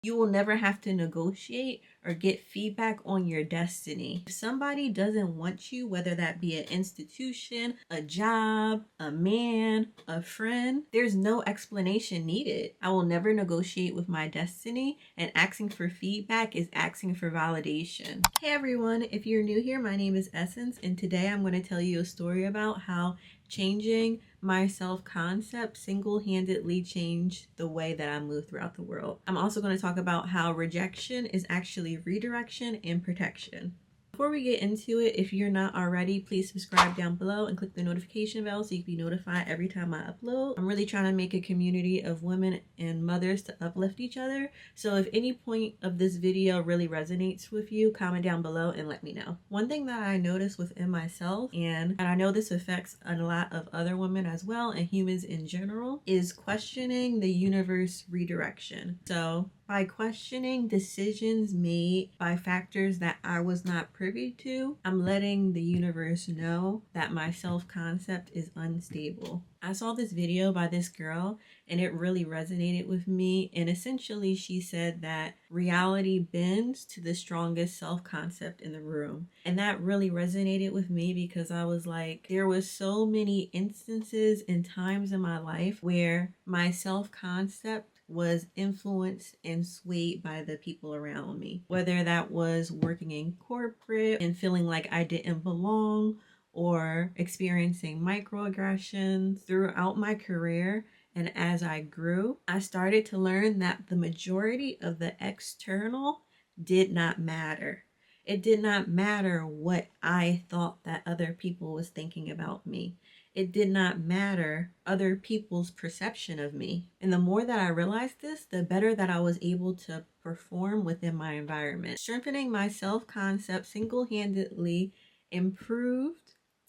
You will never have to negotiate or get feedback on your destiny. If somebody doesn't want you, whether that be an institution, a job, a man, a friend, there's no explanation needed. I will never negotiate with my destiny, and asking for feedback is asking for validation. Hey everyone, if you're new here, my name is Essence, and today I'm going to tell you a story about how changing my self-concept single-handedly changed the way that I move throughout the world. I'm also going to talk about how rejection is actually redirection and protection. Before we get into it, if you're not already, please subscribe down below and click the notification bell so you can be notified every time I upload. I'm really trying to make a community of women and mothers to uplift each other. So if any point of this video really resonates with you, comment down below and let me know. One thing that I noticed within myself, and I know this affects a lot of other women as well and humans in general, is questioning the universe redirection. So by questioning decisions made by factors that I was not privy to, I'm letting the universe know that my self-concept is unstable. I saw this video by this girl and it really resonated with me, and essentially she said that reality bends to the strongest self-concept in the room. And that really resonated with me because I was like, there was so many instances and times in my life where my self-concept was influenced and swayed by the people around me. Whether that was working in corporate and feeling like I didn't belong, or experiencing microaggressions throughout my career. And as I grew, I started to learn that the majority of the external did not matter. It did not matter what I thought that other people was thinking about me. It did not matter other people's perception of me. And the more that I realized this, the better that I was able to perform within my environment. Strengthening my self-concept single-handedly improved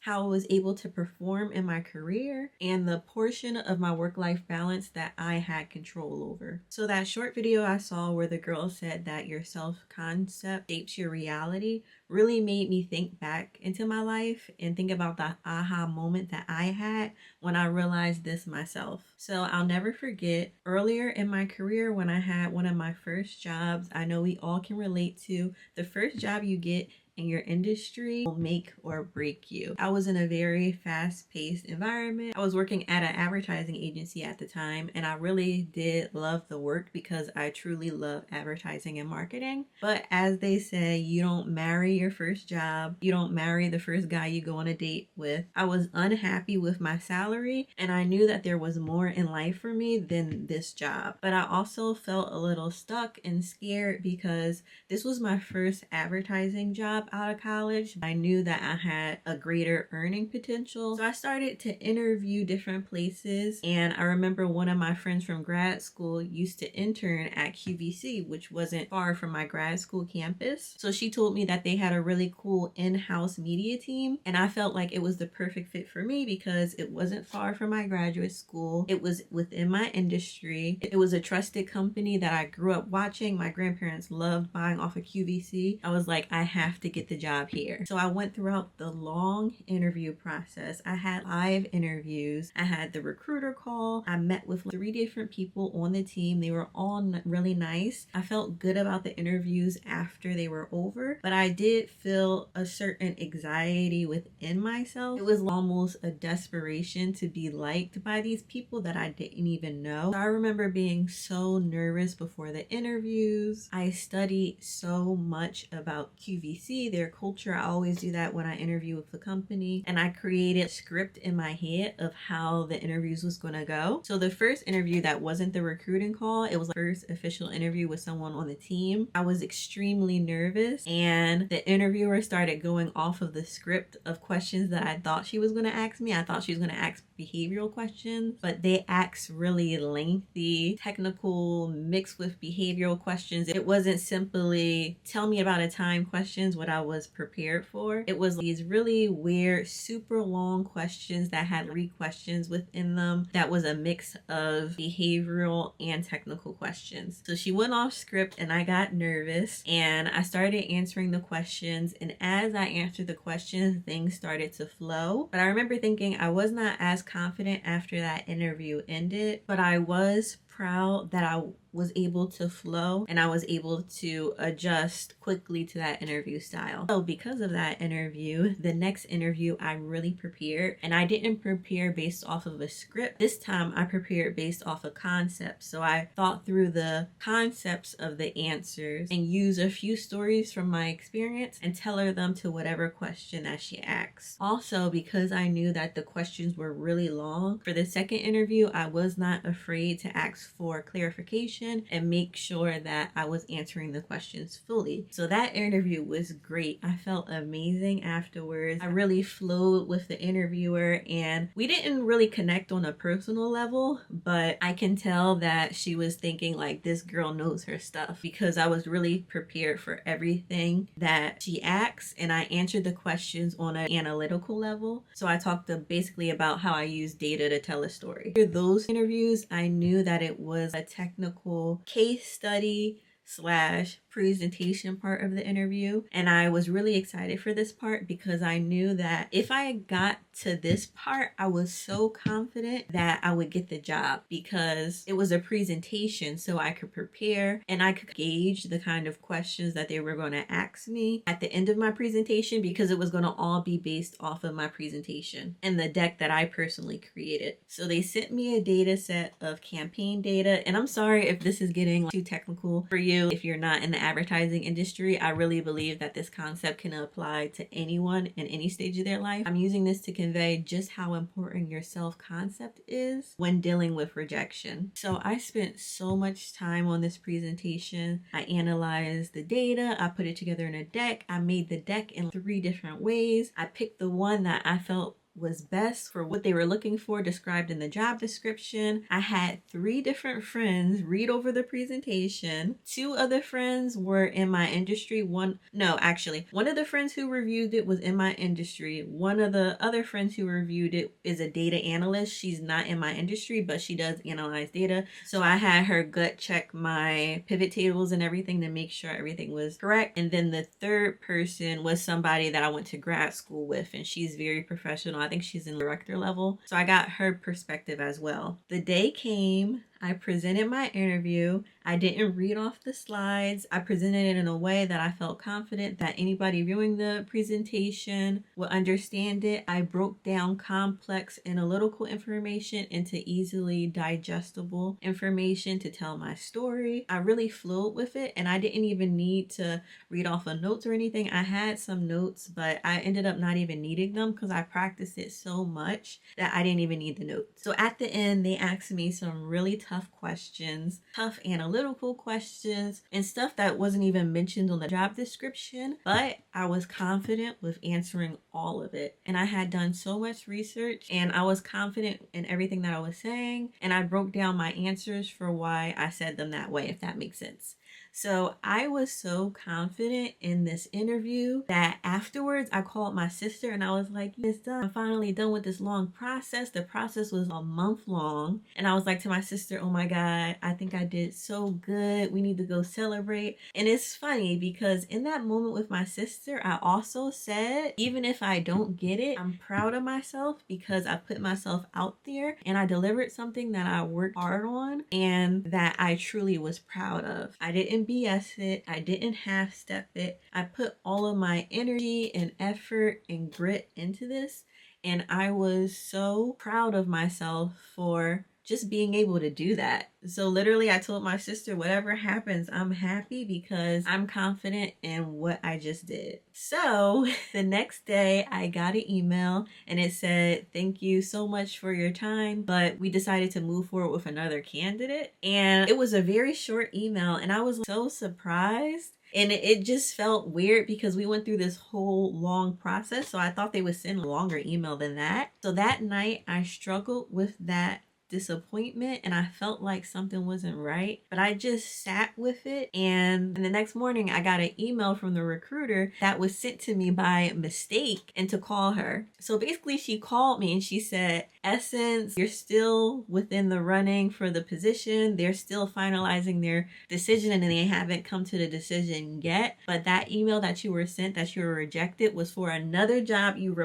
how I was able to perform in my career and the portion of my work-life balance that I had control over. So that short video I saw where the girl said that your self-concept shapes your reality really made me think back into my life and think about the aha moment that I had when I realized this myself. So I'll never forget earlier in my career when I had one of my first jobs. I know we all can relate to the first job you get in your industry will make or break you. I was in a very fast-paced environment. I was working at an advertising agency at the time, and I really did love the work because I truly love advertising and marketing. But as they say, you don't marry your first job. You don't marry the first guy you go on a date with. I was unhappy with my salary, and I knew that there was more in life for me than this job. But I also felt a little stuck and scared because this was my first advertising job out of college. I knew that I had a greater earning potential. So I started to interview different places, and I remember one of my friends from grad school used to intern at QVC, which wasn't far from my grad school campus. So she told me that they had a really cool in-house media team, and I felt like it was the perfect fit for me because it wasn't far from my graduate school. It was within my industry. It was a trusted company that I grew up watching. My grandparents loved buying off of QVC. I was like, I have to get the job here. So I went throughout the long interview process. I had live interviews. I had the recruiter call. I met with 3 different people on the team. They were all really nice. I felt good about the interviews after they were over, but I did feel a certain anxiety within myself. It was almost a desperation to be liked by these people that I didn't even know. So I remember being so nervous before the interviews. I studied so much about QVC, their culture. I always do that when I interview with the company, and I created a script in my head of how the interviews was going to go. So the first interview that wasn't the recruiting call, it was the first official interview with someone on the team. I was extremely nervous, and the interviewer started going off of the script of questions that I thought she was going to ask me. I thought she was going to ask behavioral questions, but they asked really lengthy, technical, mixed with behavioral questions. It wasn't simply tell me about a time questions, what I was prepared for. It was these really weird, super long questions that had 3 questions within them that was a mix of behavioral and technical questions. So she went off script and I got nervous and I started answering the questions, and as I answered the questions, things started to flow. But I remember thinking I was not as confident after that interview ended, but I was proud that I was able to flow and I was able to adjust quickly to that interview style. So because of that interview, the next interview I really prepared, and I didn't prepare based off of a script. This time I prepared based off of concepts. So I thought through the concepts of the answers and use a few stories from my experience and tailor them to whatever question that she asks. Also, because I knew that the questions were really long, for the second interview, I was not afraid to ask for clarification and make sure that I was answering the questions fully. So that interview was great. I felt amazing afterwards. I really flowed with the interviewer, and we didn't really connect on a personal level, but I can tell that she was thinking like, this girl knows her stuff, because I was really prepared for everything that she asked, and I answered the questions on an analytical level. So I talked basically about how I use data to tell a story. For those interviews, I knew that it was a technical case study / presentation part of the interview, and I was really excited for this part because I knew that if I got to this part, I was so confident that I would get the job, because it was a presentation, so I could prepare and I could gauge the kind of questions that they were going to ask me at the end of my presentation, because it was going to all be based off of my presentation and the deck that I personally created. So they sent me a data set of campaign data, and I'm sorry if this is getting too technical for you if you're not in the advertising industry. I really believe that this concept can apply to anyone in any stage of their life. I'm using this to convey just how important your self-concept is when dealing with rejection. So I spent so much time on this presentation. I analyzed the data, I put it together in a deck. I made the deck in 3 different ways. I picked the one that I felt was best for what they were looking for described in the job description. I had 3 different friends read over the presentation. 2 other friends were in my industry. One of the friends who reviewed it was in my industry. One of the other friends who reviewed it is a data analyst. She's not in my industry, but she does analyze data. So I had her gut check my pivot tables and everything to make sure everything was correct. And then the third person was somebody that I went to grad school with, and she's very professional. I think she's in director level. So I got her perspective as well. The day came, I presented my interview. I didn't read off the slides. I presented it in a way that I felt confident that anybody viewing the presentation would understand it. I broke down complex analytical information into easily digestible information to tell my story. I really flowed with it, and I didn't even need to read off of notes or anything. I had some notes, but I ended up not even needing them because I practiced it so much that I didn't even need the notes. So at the end, they asked me some really tough questions, tough analytical questions, and stuff that wasn't even mentioned on the job description, but I was confident with answering all of it. And I had done so much research, and I was confident in everything that I was saying, and I broke down my answers for why I said them that way, if that makes sense. So I was so confident in this interview that afterwards I called my sister and I was like, it's done. I'm finally done with this long process. The process was a month long. And I was like to my sister, oh my God, I think I did so good. We need to go celebrate. And it's funny because in that moment with my sister, I also said, even if I don't get it, I'm proud of myself because I put myself out there and I delivered something that I worked hard on and that I truly was proud of. I didn't BS it. I didn't half step it. I put all of my energy and effort and grit into this, and I was so proud of myself for just being able to do that. So literally I told my sister, whatever happens, I'm happy because I'm confident in what I just did. So the next day I got an email and it said, thank you so much for your time, but we decided to move forward with another candidate. And it was a very short email and I was so surprised. And it just felt weird because we went through this whole long process. So I thought they would send a longer email than that. So that night I struggled with that disappointment and I felt like something wasn't right, but I just sat with it. And the next morning I got an email from the recruiter that was sent to me by mistake and to call her. So basically she called me and she said, Essence, you're still within the running for the position. They're still finalizing their decision and they haven't come to the decision yet. But that email that you were sent that you were rejected was for another job you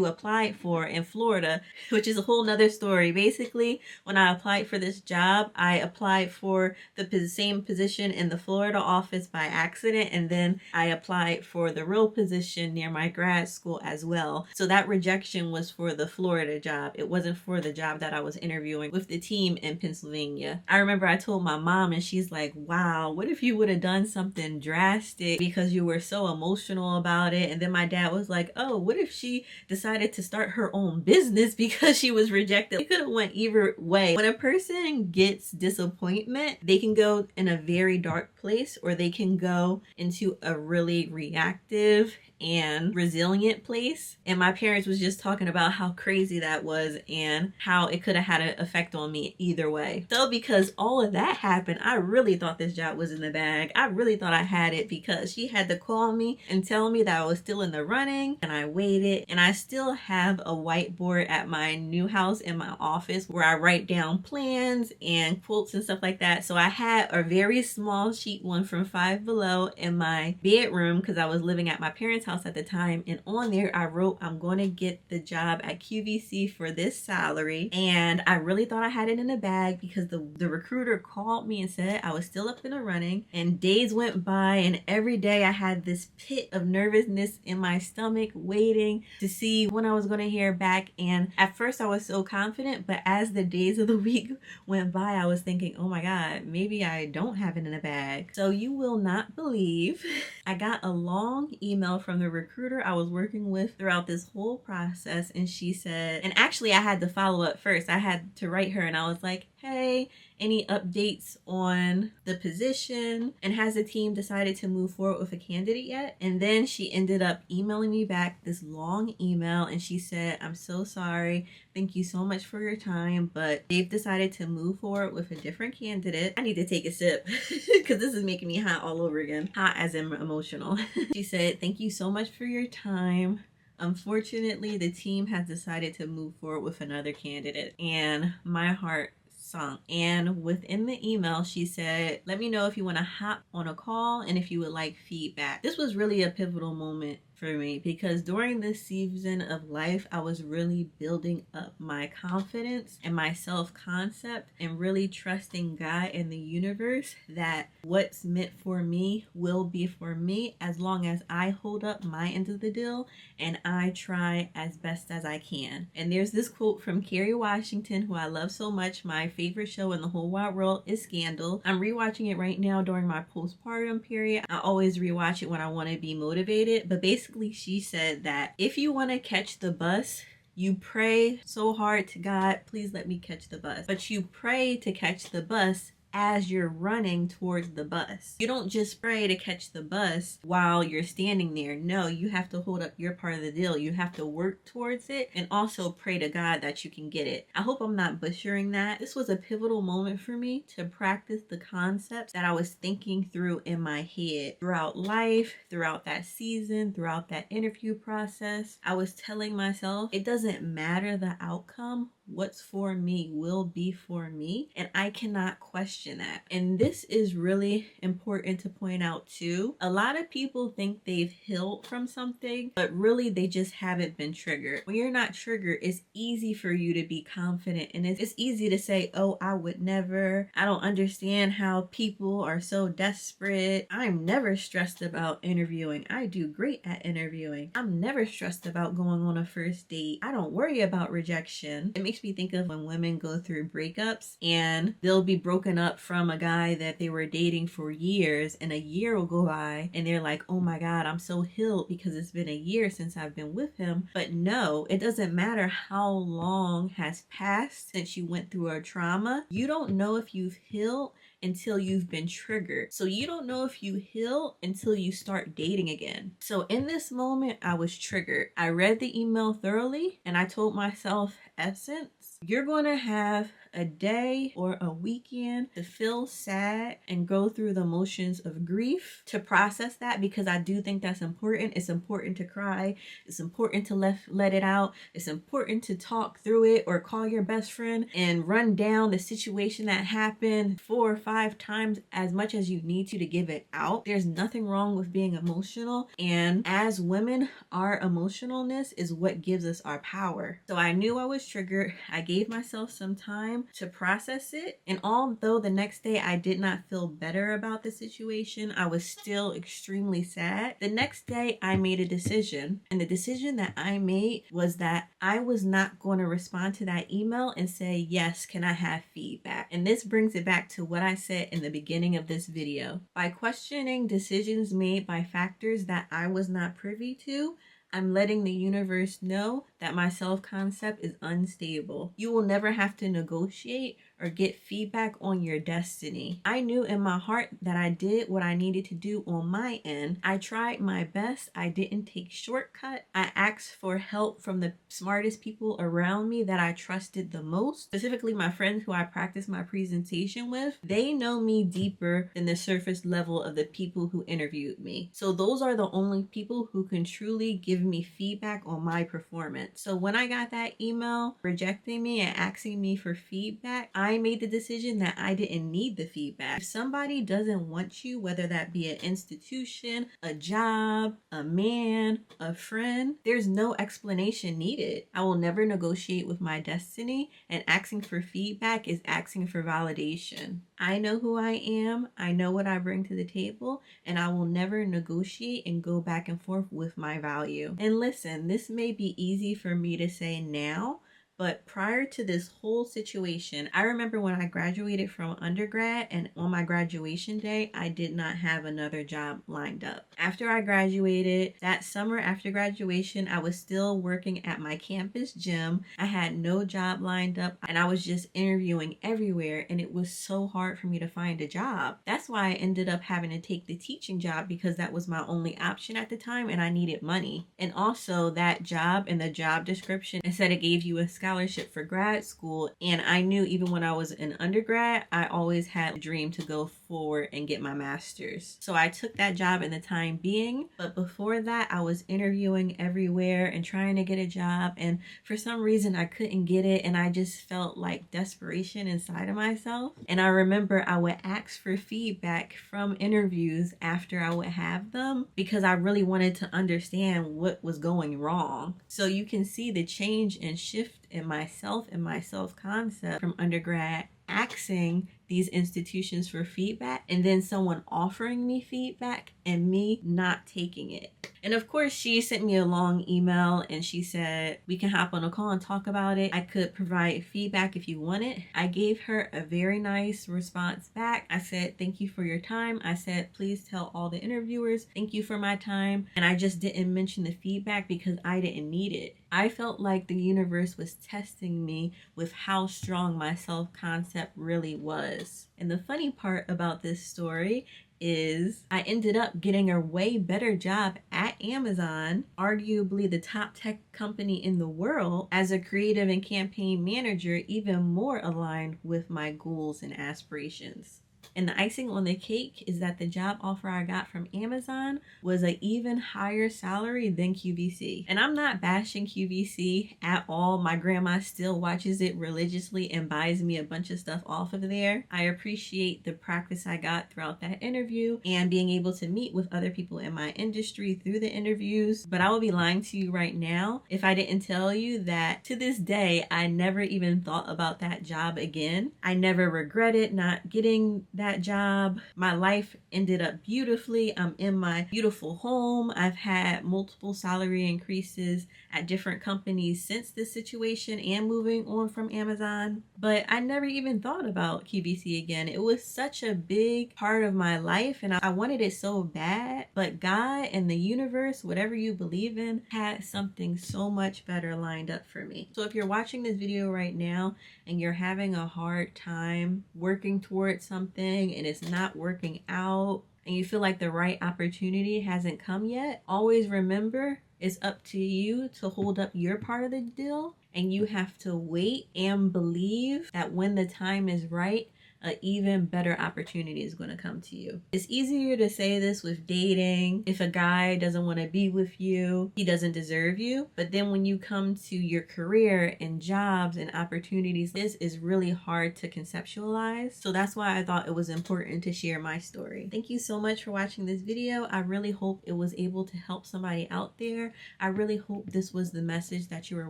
applied for in Florida, which is a whole nother story. Basically, when I applied for this job, I applied for the same position in the Florida office by accident, and then I applied for the real position near my grad school as well. So that rejection was for the Florida job. It wasn't for the job that I was interviewing with the team in Pennsylvania. I remember I told my mom, and she's like, wow, what if you would have done something drastic because you were so emotional about it? And then my dad was like, oh, what if she decided to start her own business because she was rejected? It could have went either way. When a person gets disappointment, they can go in a very dark place, or they can go into a really reactive and resilient place. And my parents was just talking about how crazy that was and how it could have had an effect on me either way. So because all of that happened, I really thought this job was in the bag. I really thought I had it, because she had to call me and tell me that I was still in the running, and I waited. And I still have a whiteboard at my new house in my office where I write down plans and quotes and stuff like that. So I had a very small sheet one from Five Below in my bedroom because I was living at my parents' house at the time, and on there I wrote, I'm going to get the job at QVC for this salary. And I really thought I had it in the bag, because the recruiter called me and said I was still up in the running. And days went by, and every day I had this pit of nervousness in my stomach, waiting to see when I was going to hear back. And at first I was so confident, but as the days of the week went by, I was thinking, oh my God, maybe I don't have it in the bag. So you will not believe, I got a long email from the recruiter I was working with throughout this whole process, and she said, and actually I had to follow up first. I had to write her, and I was like, hey, any updates on the position, and has the team decided to move forward with a candidate yet? And then she ended up emailing me back this long email, and she said, I'm so sorry, thank you so much for your time, but they've decided to move forward with a different candidate. I need to take a sip because this is making me hot all over again. Hot as in emotional. She said, thank you so much for your time. Unfortunately, the team has decided to move forward with another candidate. And my heart sunk. And within the email, she said, let me know if you want to hop on a call and if you would like feedback. This was really a pivotal moment for me, because during this season of life, I was really building up my confidence and my self-concept, and really trusting God and the universe that what's meant for me will be for me, as long as I hold up my end of the deal and I try as best as I can. And there's this quote from Kerry Washington, who I love so much. My favorite show in the whole wide world is Scandal. I'm rewatching it right now during my postpartum period. I always rewatch it when I want to be motivated, but basically she said that if you want to catch the bus, you pray so hard to God, please let me catch the bus. But you pray to catch the bus as you're running towards the bus. You don't just pray to catch the bus while you're standing there. No, you have to hold up your part of the deal. You have to work towards it, and also pray to God that you can get it. I hope I'm not butchering that. This was a pivotal moment for me to practice the concepts that I was thinking through in my head throughout life, throughout that season, throughout that interview process. I was telling myself, it doesn't matter the outcome. What's for me will be for me, and I cannot question that. And this is really important to point out too. A lot of people think they've healed from something, but really they just haven't been triggered. When you're not triggered, it's easy for you to be confident, and it's easy to say, oh, I would never. I don't understand how people are so desperate. I'm never stressed about interviewing. I do great at interviewing. I'm never stressed about going on a first date. I don't worry about rejection. It makes me think of when women go through breakups, and they'll be broken up from a guy that they were dating for years, and a year will go by and they're like, oh my God, I'm so healed because it's been a year since I've been with him. But no, it doesn't matter how long has passed since you went through a trauma. You don't know if you've healed until you've been triggered. So you don't know if you heal until you start dating again. So in this moment, I was triggered. I read the email thoroughly, and I told myself, Essence, you're going to have a day or a weekend to feel sad and go through the motions of grief, to process that, because I do think that's important. It's important to cry. It's important to let it out. It's important to talk through it, or call your best friend and run down the situation that happened 4 or 5 times, as much as you need to give it out. There's nothing wrong with being emotional, and as women, our emotionalness is what gives us our power. So I knew I was triggered. I gave myself some time time to process it. And although the next day I did not feel better about the situation, I was still extremely sad. The next day I made a decision, and the decision that I made was that I was not going to respond to that email and say, yes, can I have feedback? And this brings it back to what I said in the beginning of this video. By questioning decisions made by factors that I was not privy to, I'm letting the universe know that my self-concept is unstable. You will never have to negotiate or get feedback on your destiny. I knew in my heart that I did what I needed to do on my end. I tried my best. I didn't take shortcut. I asked for help from the smartest people around me that I trusted the most, specifically my friends who I practiced my presentation with. They know me deeper than the surface level of the people who interviewed me. So those are the only people who can truly give me feedback on my performance. So when I got that email rejecting me and asking me for feedback, I made the decision that I didn't need the feedback. If somebody doesn't want you, whether that be an institution, a job, a man, a friend, there's no explanation needed. I will never negotiate with my destiny, and asking for feedback is asking for validation. I know who I am, I know what I bring to the table, and I will never negotiate and go back and forth with my value. And listen, this may be easy for me to say now, but prior to this whole situation, I remember when I graduated from undergrad, and on my graduation day, I did not have another job lined up. After I graduated, that summer after graduation, I was still working at my campus gym. I had no job lined up, and I was just interviewing everywhere, and it was so hard for me to find a job. That's why I ended up having to take the teaching job, because that was my only option at the time, and I needed money. And also, that job in the job description, it said it gave you a scholarship for grad school, and I knew even when I was an undergrad, I always had a dream to go forward and get my master's. So I took that job in the time being, but before that, I was interviewing everywhere and trying to get a job, and for some reason I couldn't get it, and I just felt like desperation inside of myself. And I remember I would ask for feedback from interviews after I would have them, because I really wanted to understand what was going wrong. So you can see the change and shift in myself and my self-concept from undergrad asking these institutions for feedback, and then someone offering me feedback and me not taking it. And of course, she sent me a long email and she said, we can hop on a call and talk about it. I could provide feedback if you want it. I gave her a very nice response back. I said, thank you for your time. I said, please tell all the interviewers, thank you for my time. And I just didn't mention the feedback because I didn't need it. I felt like the universe was testing me with how strong my self-concept really was. And the funny part about this story is I ended up getting a way better job at Amazon, arguably the top tech company in the world, as a creative and campaign manager, even more aligned with my goals and aspirations. And the icing on the cake is that the job offer I got from Amazon was an even higher salary than QVC. And I'm not bashing QVC at all. My grandma still watches it religiously and buys me a bunch of stuff off of there. I appreciate the practice I got throughout that interview and being able to meet with other people in my industry through the interviews. But I will be lying to you right now if I didn't tell you that to this day, I never even thought about that job again. I never regretted not getting that job. My life ended up beautifully. I'm in my beautiful home. I've had multiple salary increases at different companies since this situation and moving on from Amazon. But I never even thought about QVC again. It was such a big part of my life and I wanted it so bad. But God and the universe, whatever you believe in, had something so much better lined up for me. So if you're watching this video right now and you're having a hard time working towards something and it's not working out and you feel like the right opportunity hasn't come yet, always remember it's up to you to hold up your part of the deal, and you have to wait and believe that when the time is right, an even better opportunity is going to come to you. It's easier to say this with dating. If a guy doesn't want to be with you, he doesn't deserve you. But then when you come to your career and jobs and opportunities, this is really hard to conceptualize. So that's why I thought it was important to share my story. Thank you so much for watching this video. I really hope it was able to help somebody out there. I really hope this was the message that you were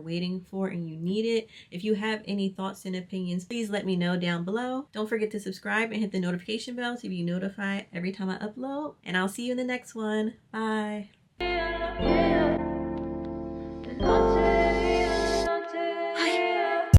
waiting for and you need it. If you have any thoughts and opinions, please let me know down below. Don't forget to subscribe and hit the notification bell to be notified every time I upload. And I'll see you in the next one. Bye.